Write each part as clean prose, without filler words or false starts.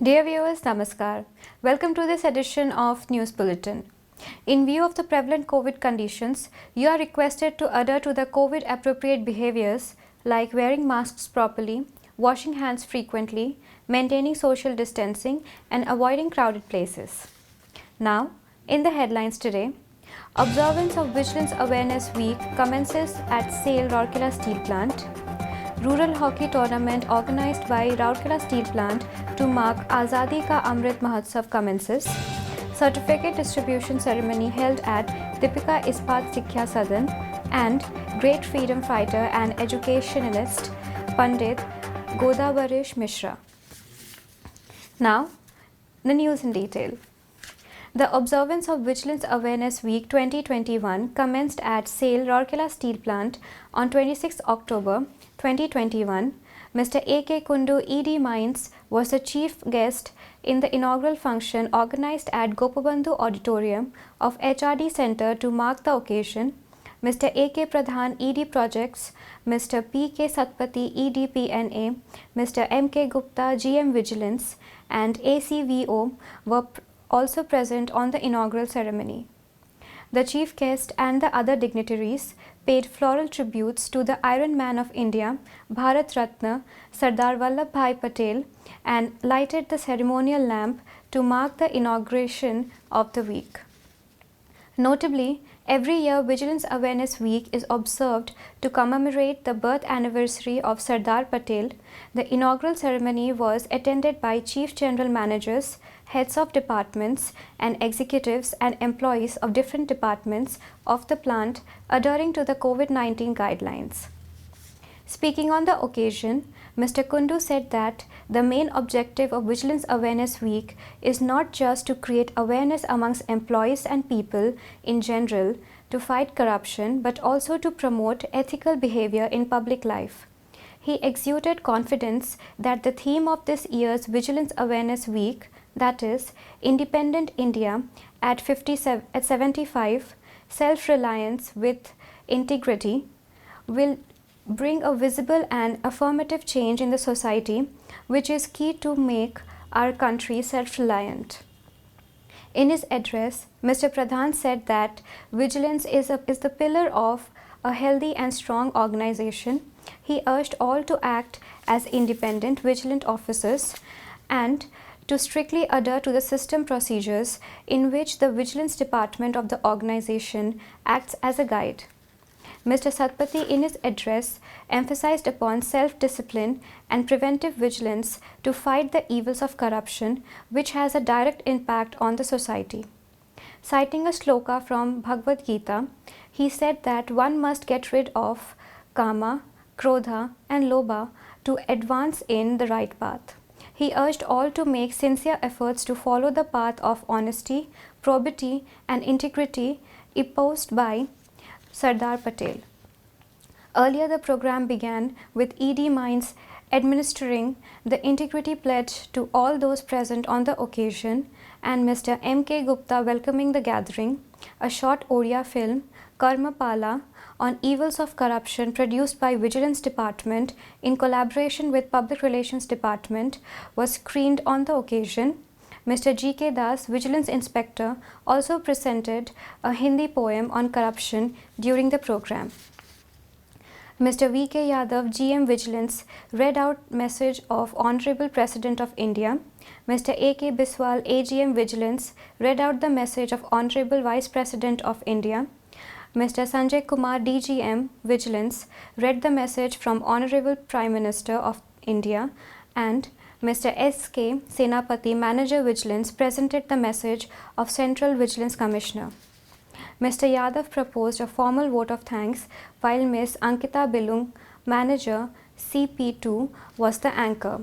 Dear viewers, Namaskar. Welcome to this edition of News Bulletin. In view of the prevalent COVID conditions, you are requested to adhere to the COVID appropriate behaviors like wearing masks properly, washing hands frequently, maintaining social distancing, and avoiding crowded places. Now, in the headlines today, observance of Vigilance Awareness Week commences at SAIL Rourkela Steel Plant. Rural hockey tournament organized by Rourkela Steel Plant to mark Azadi Ka Amrit Mahotsav commences. Certificate distribution ceremony held at Deepika Ispat Sikhya Sadan, and great freedom fighter and educationalist Pandit Godabarish Mishra. Now, the news in detail. The observance of Vigilance Awareness Week 2021 commenced at SAIL Rourkela Steel Plant on 26 October 2021. Mr. A.K. Kundu ED Mines was the chief guest in the inaugural function organized at Gopabandhu Auditorium of HRD Center to mark the occasion. Mr. A.K. Pradhan ED Projects, Mr. P.K. Satpathy ED PNA, Mr. M.K. Gupta GM Vigilance and ACVO were also present on the inaugural ceremony. The chief guest and the other dignitaries paid floral tributes to the Iron Man of India, Bharat Ratna, Sardar Vallabhbhai Patel, and lighted the ceremonial lamp to mark the inauguration of the week. Notably, every year Vigilance Awareness Week is observed to commemorate the birth anniversary of Sardar Patel. The inaugural ceremony was attended by Chief General Managers, heads of departments and executives and employees of different departments of the plant adhering to the COVID-19 guidelines. Speaking on the occasion, Mr. Kundu said that the main objective of Vigilance Awareness Week is not just to create awareness amongst employees and people in general to fight corruption, but also to promote ethical behavior in public life. He exuded confidence that the theme of this year's Vigilance Awareness Week, that is, Independent India at 75, self-reliance with integrity, will bring a visible and affirmative change in the society, which is key to make our country self-reliant. In his address, Mr. Pradhan said that vigilance is the pillar of a healthy and strong organization. He urged all to act as independent, vigilant officers and to strictly adhere to the system procedures in which the Vigilance Department of the organization acts as a guide. Mr. Satpathy in his address emphasized upon self-discipline and preventive vigilance to fight the evils of corruption, which has a direct impact on the society. Citing a sloka from Bhagavad Gita, he said that one must get rid of kama, krodha and lobha to advance in the right path. He urged all to make sincere efforts to follow the path of honesty, probity and integrity espoused by Sardar Patel. Earlier, the program began with ED Mines administering the integrity pledge to all those present on the occasion and Mr. M.K. Gupta welcoming the gathering. A short Oriya film, Karmapala, on evils of corruption produced by Vigilance Department in collaboration with Public Relations Department was screened on the occasion. Mr. G.K. Das, Vigilance Inspector, also presented a Hindi poem on corruption during the program. Mr. V.K. Yadav, GM Vigilance, read out message of Honorable President of India. Mr. A.K. Biswal, AGM Vigilance, read out the message of Honorable Vice President of India. Mr. Sanjay Kumar, DGM Vigilance, read the message from Honorable Prime Minister of India, and Mr. S.K. Senapati, Manager Vigilance, presented the message of Central Vigilance Commissioner. Mr. Yadav proposed a formal vote of thanks, while Ms. Ankita Bilung, Manager CP2, was the anchor.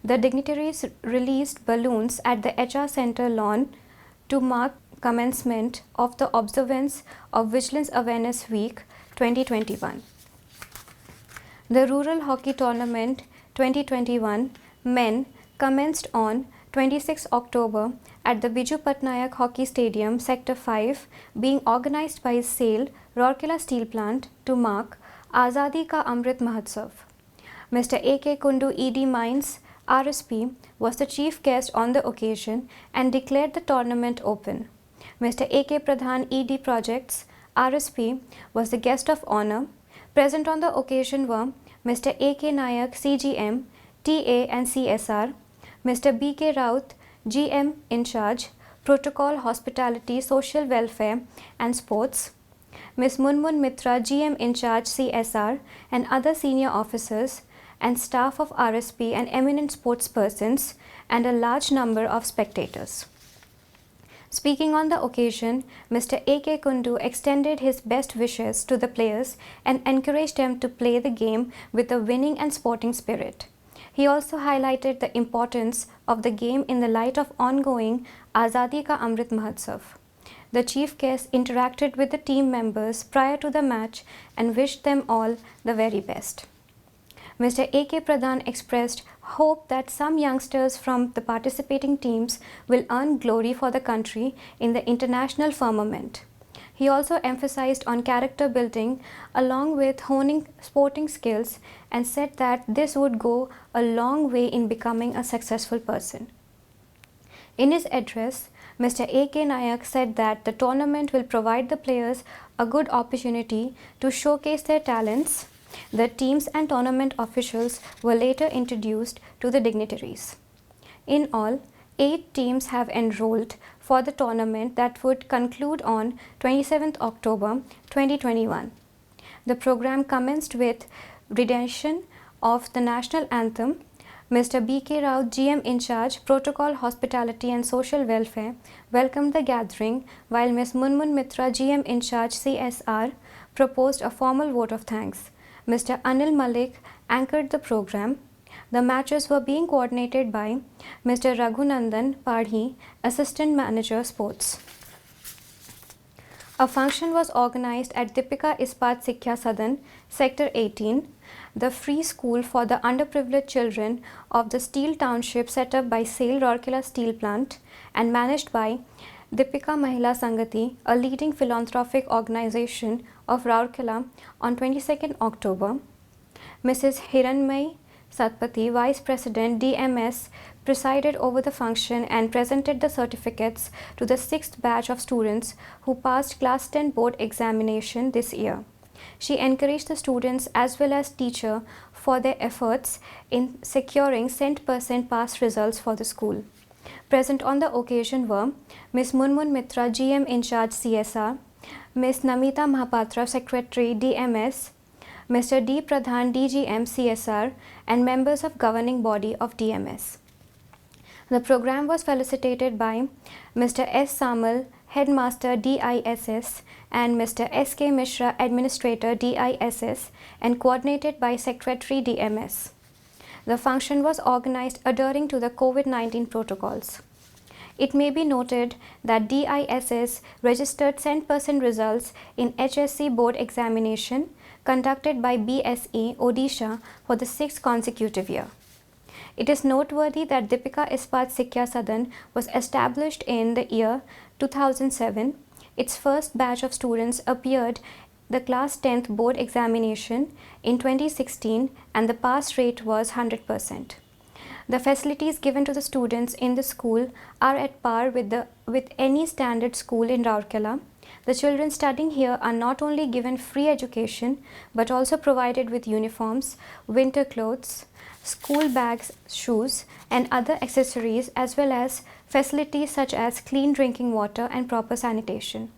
The dignitaries released balloons at the HR Center lawn to mark commencement of the observance of Vigilance Awareness Week 2021. The Rural Hockey Tournament 2021 Men commenced on 26 October at the Biju Patnaik Hockey Stadium, Sector 5, being organized by SAIL, Rourkela Steel Plant, to mark Azadi Ka Amrit Mahotsav. Mr. A.K. Kundu ED Mines RSP, was the chief guest on the occasion and declared the tournament open. Mr. A.K. Pradhan, ED Projects, RSP, was the guest of honor. Present on the occasion were Mr. A.K. Nayak, CGM, TA and CSR, Mr. B.K. Raut, GM in charge, Protocol, Hospitality, Social Welfare and Sports, Ms. Munmun Mitra, GM in charge, CSR, and other senior officers and staff of RSP and eminent sportspersons, and a large number of spectators. Speaking on the occasion, Mr. A.K. Kundu extended his best wishes to the players and encouraged them to play the game with a winning and sporting spirit. He also highlighted the importance of the game in the light of ongoing Azadi Ka Amrit Mahotsav. The chief guest interacted with the team members prior to the match and wished them all the very best. Mr. A.K. Pradhan expressed hope that some youngsters from the participating teams will earn glory for the country in the international firmament. He also emphasized on character building along with honing sporting skills and said that this would go a long way in becoming a successful person. In his address, Mr. A.K. Nayak said that the tournament will provide the players a good opportunity to showcase their talents. The teams and tournament officials were later introduced to the dignitaries. In all, 8 teams have enrolled for the tournament that would conclude on 27th October 2021. The program commenced with rendition of the national anthem. Mr. B.K. Rao, GM in charge, Protocol, Hospitality and Social Welfare, welcomed the gathering, while Ms. Munmun Mitra, GM in charge, CSR, proposed a formal vote of thanks. Mr. Anil Malik anchored the program. The matches were being coordinated by Mr. Raghunandan Padhi, Assistant Manager Sports. A function was organized at Deepika Ispat Sikhya Sadan, Sector 18, the free school for the underprivileged children of the steel township set up by SAIL Rourkela Steel Plant and managed by Deepika Mahila Sangati, a leading philanthropic organization of Rourkela, on 22nd October. Mrs. Hiranmai Satpathy, Vice President DMS, presided over the function and presented the certificates to the 6th batch of students who passed Class 10 board examination this year. She encouraged the students as well as teachers for their efforts in securing 100% pass results for the school. Present on the occasion were Ms. Munmun Mitra, GM in charge, CSR, Ms. Namita Mahapatra, Secretary, DMS, Mr. D. Pradhan, DGM, CSR, and members of governing body of DMS. The program was felicitated by Mr. S. Samal, Headmaster, DISS, and Mr. S.K. Mishra, Administrator, DISS, and coordinated by Secretary, DMS. The function was organized adhering to the COVID-19 protocols. It may be noted that DISS registered 100% results in HSC board examination conducted by BSE Odisha for the 6th consecutive year. It is noteworthy that Deepika Ispat Sikhya Sadan was established in the year 2007. Its first batch of students appeared the class 10th board examination in 2016 and the pass rate was 100%. The facilities given to the students in the school are at par with any standard school in Rourkela. The children studying here are not only given free education but also provided with uniforms, winter clothes, school bags, shoes and other accessories, as well as facilities such as clean drinking water and proper sanitation.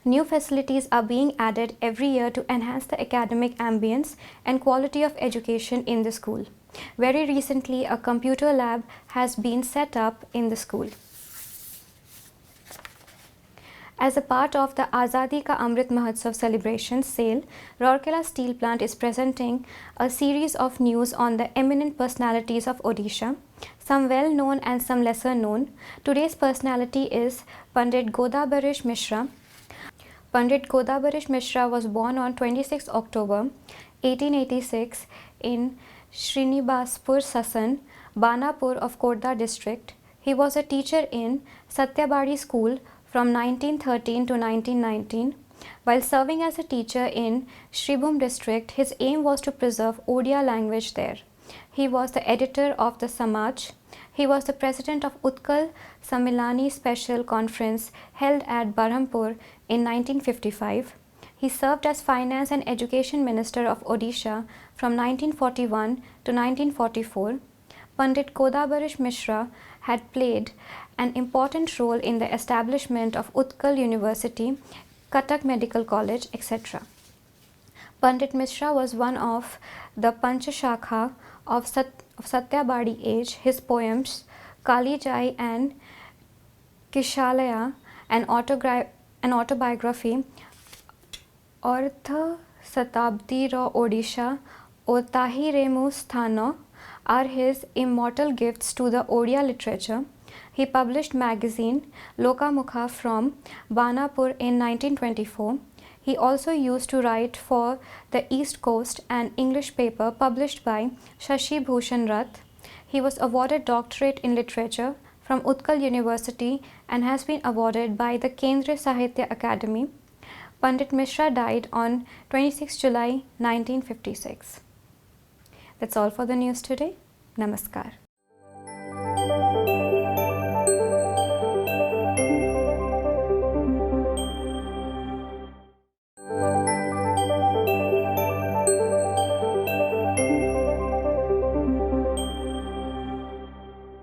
New facilities are being added every year to enhance the academic ambience and quality of education in the school. Very recently, a computer lab has been set up in the school. As a part of the Azadi Ka Amrit Mahotsav celebration SAIL, Rourkela Steel Plant is presenting a series of news on the eminent personalities of Odisha, some well known and some lesser known. Today's personality is Pandit Godabarish Mishra. Pandit Godabarish Mishra was born on 26 October 1886 in Srinivaspur Sasan, Banapur of Khordha district. He was a teacher in Satyabadi School from 1913 to 1919. While serving as a teacher in Sribhum district, his aim was to preserve Odia language there. He was the editor of the Samaj. He was the president of Utkal Samilani Special Conference held at Berhampur in 1955. He served as Finance and Education Minister of Odisha from 1941 to 1944. Pandit Kodabarish Mishra had played an important role in the establishment of Utkal University, Cuttack Medical College, etc. Pandit Mishra was one of the Panchashakha of Satyabadi age. His poems Kalijai and Kishalaya, an autobiography, Artha Satabdi Ra Odisha, Otahi Remu Sthano, are his immortal gifts to the Odia literature. He published magazine Lokamukha from Banapur in 1924. He also used to write for the East Coast, an English paper published by Shashi Bhushan Rath. He was awarded doctorate in literature from Utkal University and has been awarded by the Kendriya Sahitya Academy. Pandit Mishra died on 26 July 1956. That's all for the news today. Namaskar.